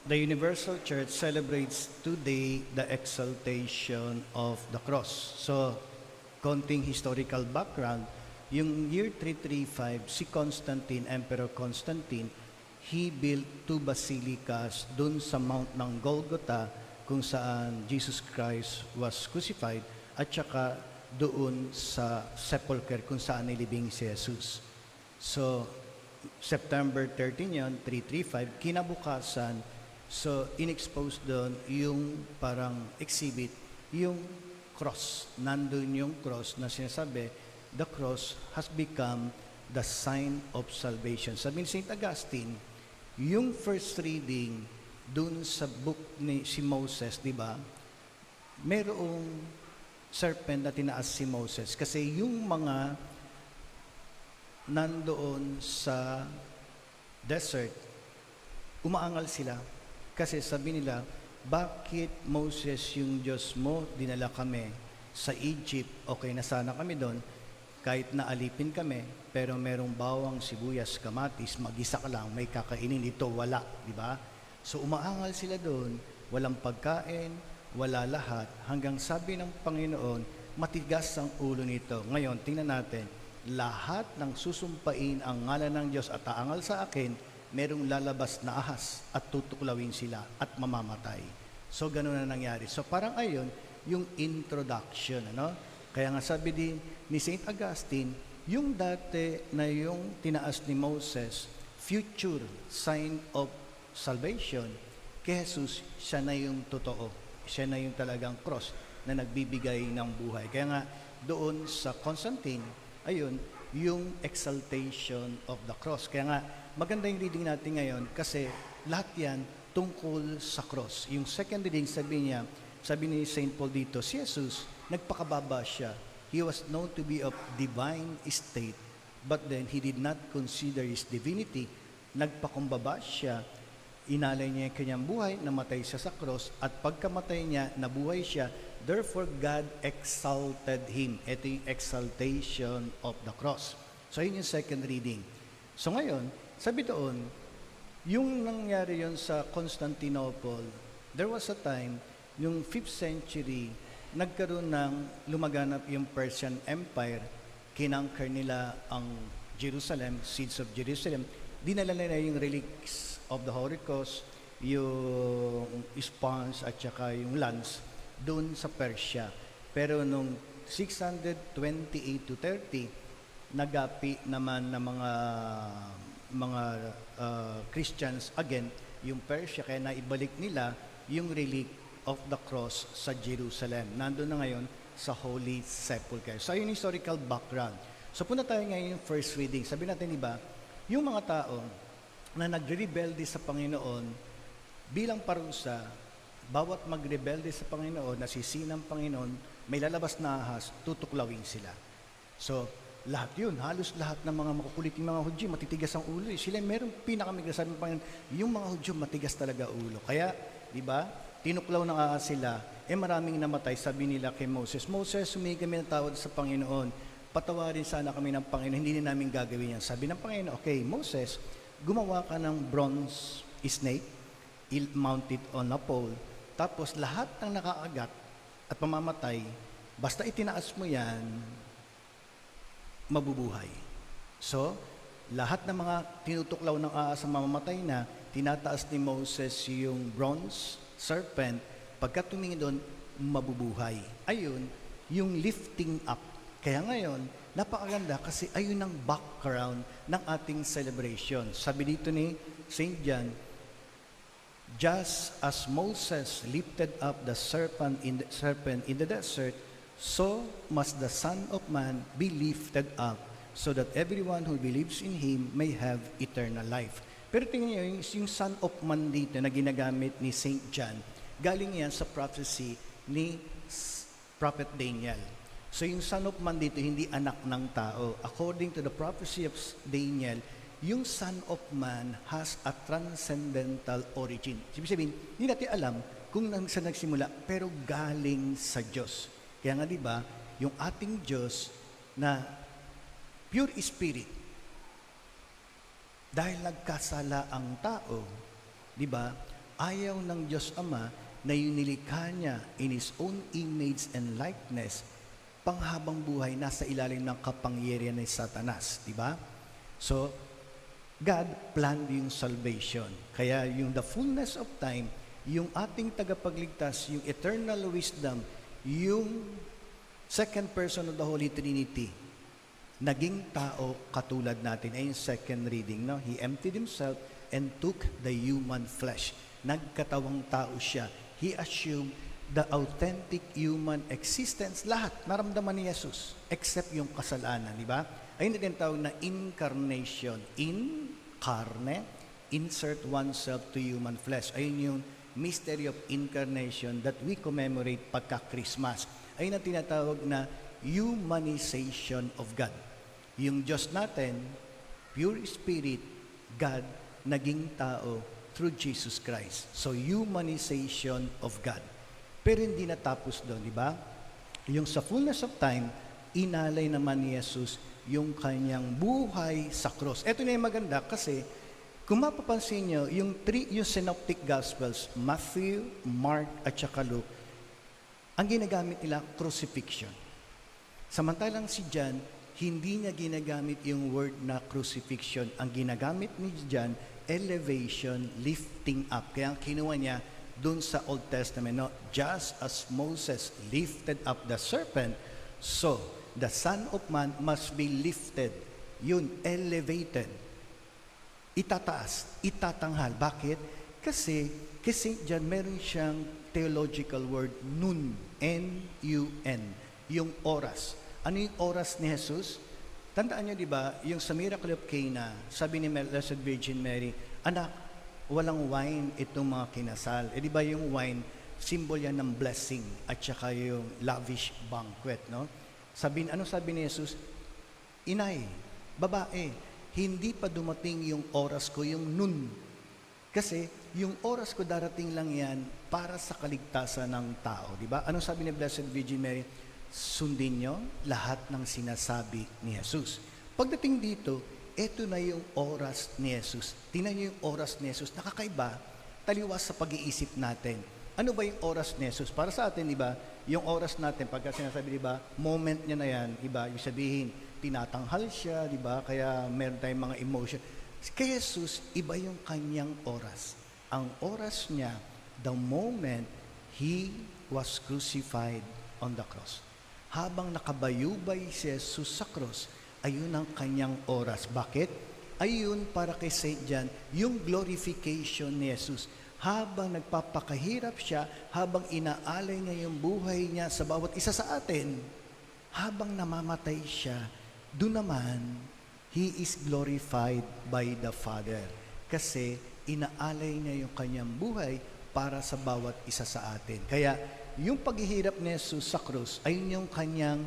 The Universal Church celebrates today the exaltation of the cross. So, konting historical background, yung year 335, si Constantine, Emperor Constantine, he built two basilicas dun sa Mount ng Golgotha kung saan Jesus Christ was crucified at saka doon sa sepulcher kung saan nilibing si Jesus. So, September 13 yun, 335, kinabukasan, so in-expose doon yung parang exhibit, yung cross. Nandun yung cross na sinasabi, the cross has become the sign of salvation. Sabi ni St. Augustine, yung first reading doon sa book ni si Moses, di ba? Merong serpent na tinaas si Moses kasi yung mga nandoon sa desert, umaangal sila. Kasi sabi nila, bakit Moses yung Diyos mo, dinala kami sa Egypt, okay na sana kami doon, kahit naalipin kami, pero merong bawang, sibuyas, kamatis, mag-isa ka lang, may kakainin, ito wala, di ba? So umaangal sila doon, walang pagkain, wala lahat, hanggang sabi ng Panginoon, matigas ang ulo nito. Ngayon, tingnan natin, lahat ng susumpain ang ngalan ng Diyos at aangal sa akin, merong lalabas na ahas at tutuklawin sila at mamamatay. So, ganun na nangyari. So, parang ayon, yung introduction, ano? Kaya nga sabi din ni St. Augustine, yung dati na yung tinaas ni Moses, future sign of salvation, kay Jesus, siya na yung totoo. Siya na yung talagang cross na nagbibigay ng buhay. Kaya nga, doon sa Constantine, ayun, yung exaltation of the cross. Kaya nga, maganda yung reading natin ngayon kasi lahat yan tungkol sa cross. Yung second reading, sabi ni St. Paul dito, si Jesus, nagpakababa siya. He was known to be of divine estate, but then he did not consider his divinity. Nagpakumbaba siya, inalay niya yung kanyang buhay, namatay siya sa cross, at pagkamatay niya, nabuhay siya. Therefore, God exalted him. Ito yung exaltation of the cross. So, yun yung second reading. So, ngayon, sabi doon, yung nangyari yun sa Constantinople, there was a time, yung 5th century, nagkaroon ng lumaganap yung Persian Empire, kinangker nila ang Jerusalem, siege of Jerusalem, dinala nila yung relics of the Holy Cross, yung sponge at saka yung lance, doon sa Persia. Pero nung 628 to 30, nagapi naman ng mga Christians again yung Persia, kaya naibalik nila yung relic of the cross sa Jerusalem. Nandun na ngayon sa Holy Sepulchre. So yun yung historical background. So punta tayo ngayon yung first reading. Sabi natin, iba, yung mga tao na nagre-rebelde sa Panginoon bilang parusa, bawat magrebelde sa Panginoon, nasisina ng Panginoon, may lalabas na ahas, tutuklawin sila. So, lahat yun, halos lahat ng mga makukuliting mga Hudyo, matitigas ang ulo. Sila merong pinakamiglas, sabi ng Panginoon, yung mga Hudyo matigas talaga ulo. Kaya, di ba, tinuklaw ng ahas sila, maraming namatay, sabi nila kay Moses, Moses, humingi kami ng tawad sa Panginoon, patawarin sana kami ng Panginoon, hindi na namin gagawin yan. Sabi ng Panginoon, okay, Moses, gumawa ka ng bronze snake, mount it on a pole, tapos lahat ng nakaagat at pamamatay, basta itinaas mo yan, mabubuhay. So, lahat ng mga tinutuklaw ng ahas ang mamamatay na, tinataas ni Moses yung bronze serpent, pagka tumingin doon, mabubuhay. Ayun, yung lifting up. Kaya ngayon, napakaganda kasi ayun ang background ng ating celebration. Sabi dito ni St. John, just as Moses lifted up the serpent in the desert, so must the Son of Man be lifted up, so that everyone who believes in Him may have eternal life. Pero tingnan niyo, yung Son of Man dito na ginagamit ni St. John, galing yan sa prophecy ni Prophet Daniel. So yung Son of Man dito, hindi anak ng tao. According to the prophecy of Daniel, yung Son of Man has a transcendental origin. Ibig sabihin, hindi natin alam kung saan nagsimula, pero galing sa Diyos. Kaya nga, di ba, yung ating Diyos na pure spirit, dahil nagkasala ang tao, di ba, Ayaw ng Diyos Ama na yung nilikha niya in His own image and likeness, panghabang buhay nasa ilalim ng kapangyarihan ng Satanas, di ba? So, God planned yung salvation. Kaya yung the fullness of time, yung ating tagapagligtas, yung eternal wisdom, yung second person of the Holy Trinity, naging tao katulad natin. Ay yung second reading, no? He emptied Himself and took the human flesh. Nagkatawang tao siya. He assumed the authentic human existence. Lahat, naramdaman ni Jesus, except yung kasalanan, di ba? Ayun na tawag na incarnation. Incarne, insert oneself to human flesh. Ayun yung mystery of incarnation that we commemorate pagka-Christmas. Ayun ang tinatawag na humanization of God. Yung Diyos natin, pure spirit, God, naging tao through Jesus Christ. So, humanization of God. Pero hindi natapos doon, di ba? Yung sa fullness of time, inalay naman ni Jesus yung kanyang buhay sa cross. Ito na yung maganda kasi kung mapapansin nyo, yung synoptic gospels, Matthew, Mark, at saka Luke, ang ginagamit nila, crucifixion. Samantalang si John, hindi niya ginagamit yung word na crucifixion. Ang ginagamit ni John, elevation, lifting up. Kaya kinuha niya doon sa Old Testament, no? Just as Moses lifted up the serpent, so the Son of Man must be lifted. Yun, elevated. Itataas, itatanghal. Bakit? Kasi St. John, meron siyang theological word, nun, N-U-N, yung oras. Ano yung oras ni Jesus? Tandaan nyo, di ba, yung sa Miracle of Cana, sabi ni Blessed Virgin Mary, anak, walang wine itong mga kinasal. Di ba yung wine, symbol yan ng blessing at saka yung lavish banquet, no? Ano sabi ni Jesus? Inay, babae, hindi pa dumating yung oras ko, yung nun. Kasi yung oras ko darating lang yan para sa kaligtasan ng tao, di ba? Ano sabi ni Blessed Virgin Mary? Sundin nyo lahat ng sinasabi ni Jesus. Pagdating dito, eto na yung oras ni Jesus. Tingnan nyo yung oras ni Jesus. Nakakaiba, taliwas sa pag-iisip natin. Ano ba yung oras ni Jesus? Para sa atin, di ba, yung oras natin, pagka sinasabi, di ba, moment niya na yan, iba, yung sabihin, tinatanghal siya, di ba, kaya meron tayong mga emotion. Kay Jesus, iba yung kanyang oras. Ang oras niya, the moment He was crucified on the cross. Habang nakabayubay si Jesus sa cross, ayun ang kanyang oras. Bakit? Ayun para kay St. John, yung glorification ni Jesus. Habang nagpapakahirap siya, habang inaalay niya yung buhay niya sa bawat isa sa atin, habang namamatay siya, doon naman, He is glorified by the Father. Kasi inaalay niya yung kanyang buhay para sa bawat isa sa atin. Kaya, yung paghihirap ni Jesus sa krus, ayun yung kanyang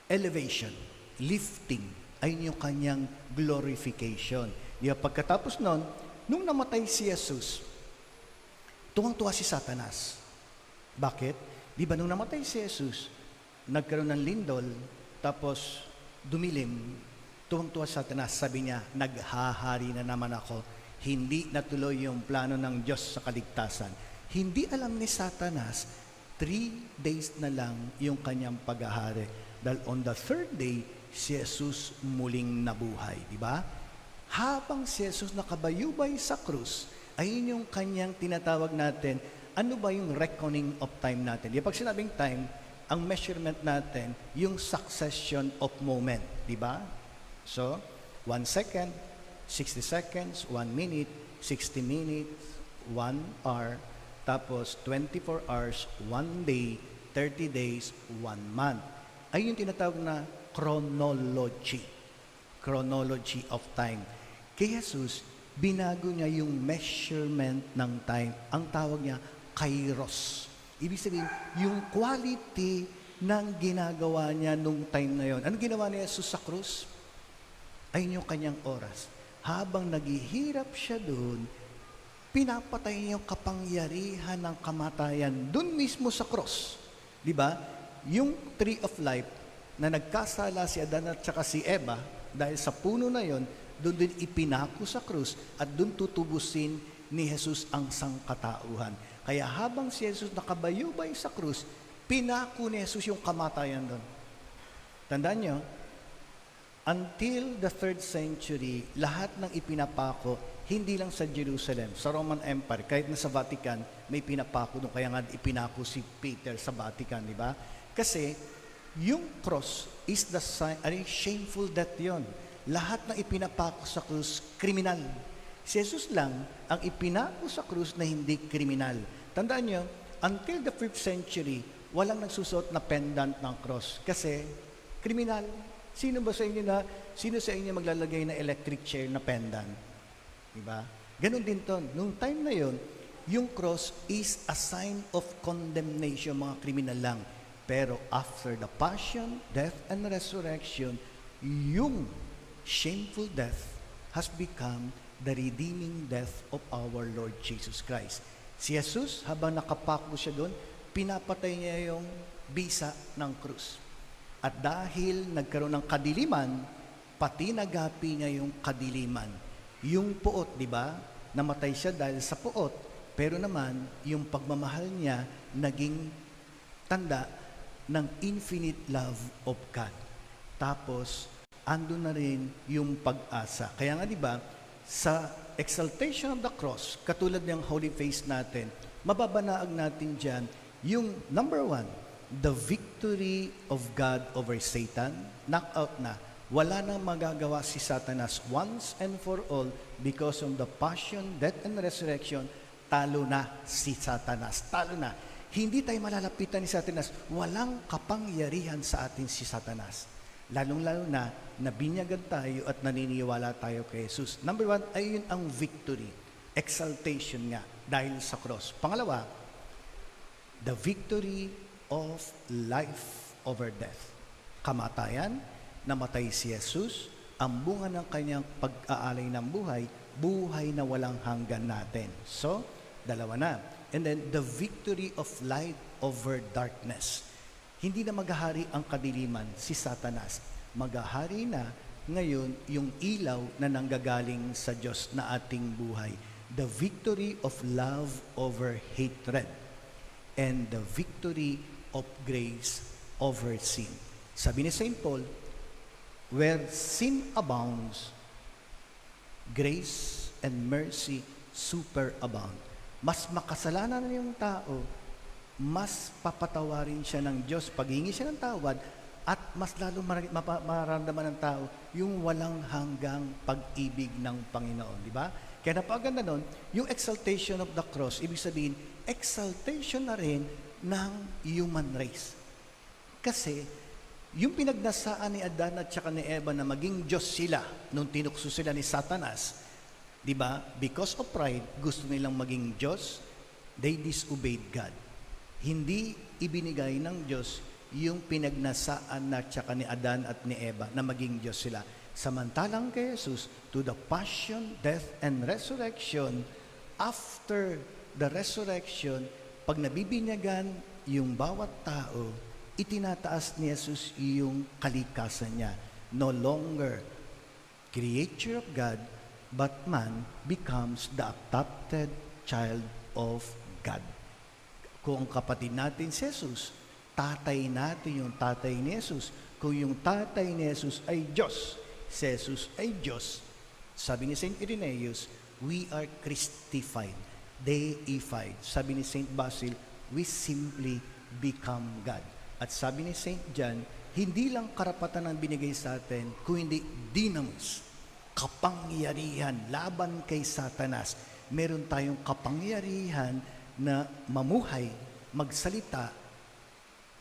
elevation, lifting, ayun yung kanyang glorification. Di ba, pagkatapos nun, nung namatay si Jesus, tuwang-tuwa si Satanas. Bakit? Di ba nung namatay si Jesus, nagkaroon ng lindol, tapos dumilim, tuwang-tuwa si Satanas, sabi niya, naghahari na naman ako. Hindi natuloy yung plano ng Diyos sa kaligtasan. Hindi alam ni Satanas, 3 days na lang yung kanyang paghahari. Dahil on the 3rd day, si Jesus muling nabuhay. Di ba? Habang si Jesus nakabayubay sa krus, ayun yung kanyang tinatawag natin, ano ba yung reckoning of time natin? Di ba, pag sinabing time, ang measurement natin, yung succession of moment. Di ba? So, 1 second, 60 seconds, 1 minute, 60 minutes, 1 hour, tapos 24 hours, 1 day, 30 days, 1 month. Ay yung tinatawag na chronology. Chronology of time. Kay Jesus, binago niya yung measurement ng time. Ang tawag niya, kairos. Ibig sabihin, yung quality ng ginagawa niya nung time na yon. Anong ginawa ni Jesus sa krus? Ayun yung kanyang oras. Habang naghihirap siya doon, pinapatay niya yung kapangyarihan ng kamatayan doon mismo sa cross. Di ba? Yung tree of life na nagkasala si Adan at saka si Eva, dahil sa puno na yon, doon din ipinako sa krus at doon tutubusin ni Jesus ang sangkatauhan. Kaya habang si Jesus nakabayubay sa krus, pinako ni Jesus yung kamatayan doon. Tandaan nyo, until the 3rd century, lahat ng ipinapako, hindi lang sa Jerusalem, sa Roman Empire, kahit na sa Vatican, may pinapako doon. Kaya nga ipinako si Peter sa Vatican, di ba? Kasi yung cross is the sign, shameful death yon. Lahat ng ipinapako sa krus, kriminal. Si Jesus lang ang ipinako sa krus na hindi kriminal. Tandaan nyo, until the 5th century, walang nagsusot na pendant ng cross. Kasi, kriminal. Sino sa inyo maglalagay na electric chair na pendant? Diba? Ganon din to. Nung time na yon, yung cross is a sign of condemnation, mga kriminal lang. Pero after the passion, death, and resurrection, yung shameful death has become the redeeming death of our Lord Jesus Christ. Si Jesus, habang nakapako siya doon, pinapatay niya yung bisa ng krus. At dahil nagkaroon ng kadiliman, pati nagapi niya yung kadiliman. Yung puot, di ba? Namatay siya dahil sa puot. Pero naman, yung pagmamahal niya naging tanda ng infinite love of God. Tapos, ando na rin yung pag-asa. Kaya nga, di ba, sa exaltation of the cross, katulad ng holy face natin, mababanaag natin dyan yung number 1, the victory of God over Satan. Knockout na. Wala nang magagawa si Satanas once and for all because of the passion, death, and resurrection. Talo na si Satanas. Talo na. Hindi tayo malalapitan ni Satanas. Walang kapangyarihan sa atin si Satanas. Lalong-lalo na nabinyagan tayo at naniniwala tayo kay Jesus. Number 1, ay yun ang victory. Exaltation nga dahil sa cross. Pangalawa, the victory of life over death. Kamatayan, namatay si Jesus, ang bunga ng kanyang pag-aalay ng buhay, buhay na walang hanggan natin. So, dalawa na. And then, the victory of light over darkness. Hindi na maghahari ang kadiliman, si Satanas. Maghahari na ngayon yung ilaw na nanggagaling sa Diyos na ating buhay. The victory of love over hatred. And the victory of grace over sin. Sabi ni St. Paul, where sin abounds, grace and mercy superabound. Mas makasalanan na yung tao, mas papatawarin siya ng Diyos, paghingi siya ng tawad, at mas lalo mararamdaman ng tao yung walang hanggang pag-ibig ng Panginoon. Di ba? Kaya napaganda nun, yung exaltation of the cross, ibig sabihin, exaltation na rin ng human race. Kasi, yung pinagnasaan ni Adan at saka ni Eva na maging Diyos sila nung tinukso sila ni Satanas, di ba? Because of pride, gusto nilang maging Diyos, they disobeyed God. Hindi ibinigay ng Diyos yung pinagnasaan na tsaka ni Adan at ni Eva na maging Diyos sila. Samantalang kay Jesus, to the passion, death, and resurrection, after the resurrection, pag nabibinyagan yung bawat tao, itinataas ni Jesus yung kalikasan niya. No longer creature of God, but man becomes the adopted child of God. Kung ang kapatid natin si Jesus, tatay natin yung tatay ni Jesus. Kung yung tatay ni Jesus ay Diyos, si Jesus ay Diyos, sabi ni St. Irenaeus, we are Christified, deified. Sabi ni St. Basil, we simply become God. At sabi ni St. John, hindi lang karapatan ang binigay sa atin, kung hindi dinamos, kapangyarihan laban kay Satanas. Meron tayong kapangyarihan na mamuhay, magsalita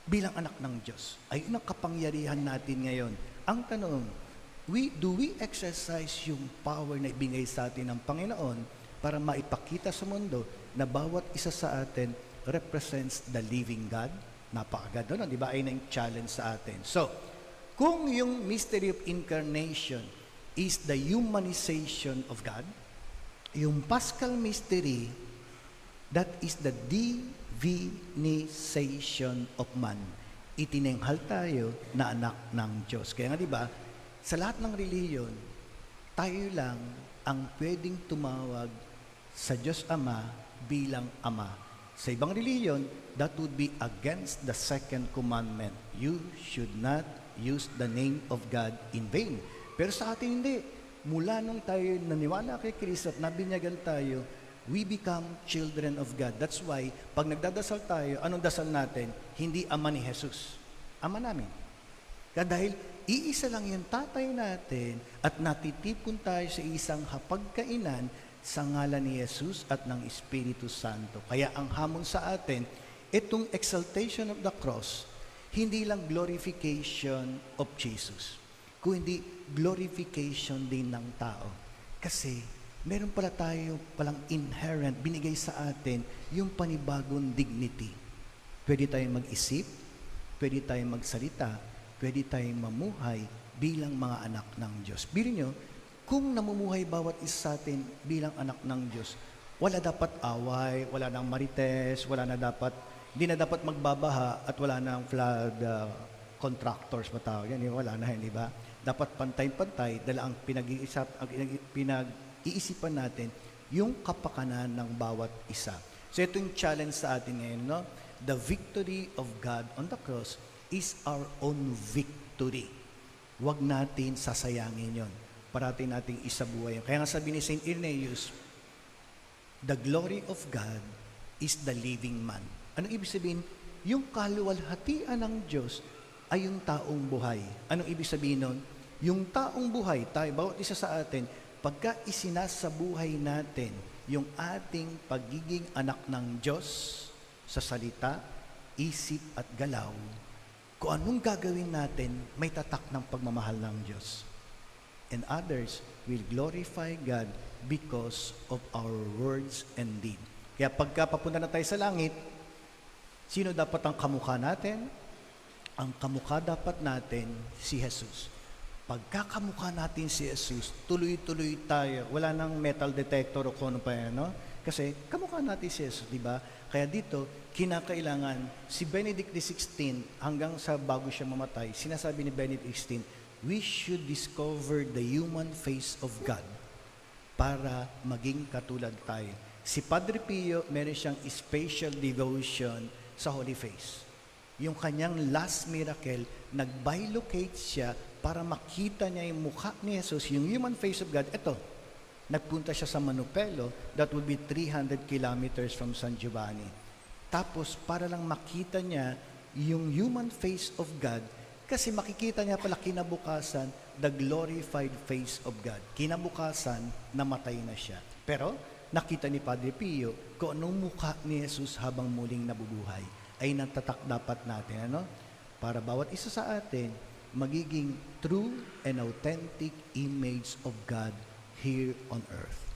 bilang anak ng Diyos. Ayun ang kapangyarihan natin ngayon. Ang tanong, do we exercise yung power na ibigay sa atin ng Panginoon para maipakita sa mundo na bawat isa sa atin represents the living God? Napakaganda nun, di ba? Ayun ang challenge sa atin. So, kung yung mystery of incarnation is the humanization of God, yung Paschal mystery, that is the divinization of man. Itinenghal tayo na anak ng Diyos. Kaya nga, di ba, sa lahat ng reliyon, tayo lang ang pwedeng tumawag sa Diyos Ama bilang Ama. Sa ibang reliyon, that would be against the second commandment. You should not use the name of God in vain. Pero sa atin hindi. Mula nung tayo naniwala kay Kristo at nabinyagan tayo, we become children of God. That's why, pag nagdadasal tayo, anong dasal natin? Hindi Ama ni Jesus. Ama namin. Dahil iisa lang yung tatay natin at natitipon tayo sa isang hapagkainan sa ngalan ni Jesus at ng Espiritu Santo. Kaya ang hamon sa atin, itong exaltation of the cross, hindi lang glorification of Jesus, kundi glorification din ng tao. Kasi meron pala tayo palang inherent, binigay sa atin yung panibagong dignity. Pwede tayong mag-isip, pwede tayong magsalita, pwede tayong mamuhay bilang mga anak ng Diyos. Bilhin nyo, kung namumuhay bawat isa sa atin bilang anak ng Diyos, wala dapat away, wala nang marites, hindi na dapat magbabaha at wala nang flood contractors matawag yan, wala na, hindi ba? Dapat pantay-pantay dahil ang pinag-iisipan natin yung kapakanan ng bawat isa. So ito yung challenge sa atin ngayon, no? The victory of God on the cross is our own victory. Huwag natin sasayangin yon. Parating nating isabuhay. Kaya nga sabi ni St. Irenaeus, the glory of God is the living man. Anong ibig sabihin? Yung kaluwalhatian ng Diyos ay yung taong buhay. Anong ibig sabihin nun? Yung taong buhay, tayo, bawat isa sa atin, pagka isinasabuhay natin yung ating pagiging anak ng Diyos sa salita, isip at galaw, kung anong gagawin natin, may tatak ng pagmamahal ng Diyos. And others will glorify God because of our words and deed. Kaya pagka papunta na tayo sa langit, sino dapat ang kamukha natin? Ang kamukha dapat natin si Jesus. Pagkakamukha natin si Jesus, tuloy-tuloy tayo. Wala nang metal detector o kung ano pa yan, no? Kasi kamukha natin si Jesus, di ba? Kaya dito, kinakailangan, si Benedict XVI, hanggang sa bago siya mamatay, sinasabi ni Benedict XVI, we should discover the human face of God para maging katulad tayo. Si Padre Pio, meron siyang special devotion sa Holy Face. Yung kanyang last miracle, nag-bilocate siya para makita niya yung mukha ni Jesus, yung human face of God. Ito, nagpunta siya sa Manupelo, that would be 300 kilometers from San Giovanni. Tapos, para lang makita niya yung human face of God, kasi makikita niya pala kinabukasan, the glorified face of God. Kinabukasan, namatay na siya. Pero, nakita ni Padre Pio kung anong mukha ni Jesus habang muling nabubuhay. Ay natatak dapat natin, ano? Para bawat isa sa atin, magiging true and authentic image of God here on earth.